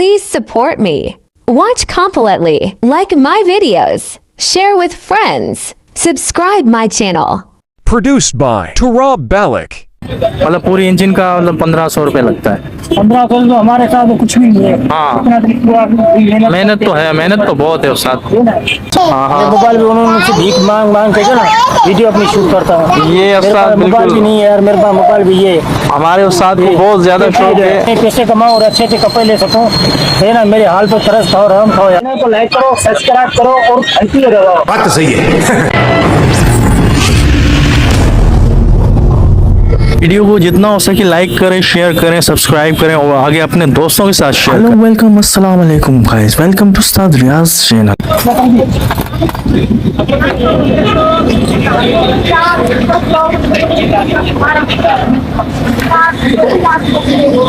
Please support me. Watch completely, like my videos, share with friends, subscribe my channel. Produced by Turab Balik. मतलब पूरी engine का मतलब 1500 रुपये लगता है। 1500 तो हमारे साथ तो कुछ भी नहीं है। हाँ। इतना दिन पूरा मेहनत तो है, मेहनत तो बहुत है उस्ताद। हाँ मोबाइल भी उन्होंने मुझसे भीख मांग मांग के ना वीडियो अपनी शूट करता हूँ। ये उस्ताद मोबाइल भी बिल्कुल नहीं है यार, मेरे पास मोबाइल भी ये हमारे उस्ताद को बहुत ज्यादा शौक है। पैसे कमाऊँ और अच्छे अच्छे कपड़े ले सकूँ, है ना। मेरे हाल पर तरस खाओ, रहम खाओ यार। तो लाइक करो, सब्सक्राइब करो और घंटी दबाओ। बात तो सही है। वीडियो को जितना हो सके लाइक करें, शेयर करें, सब्सक्राइब करें और आगे अपने दोस्तों के साथ शेयर करें। वेलकम, अस्सलाम वालेकुम guys, welcome to Ustad Riyaz channel.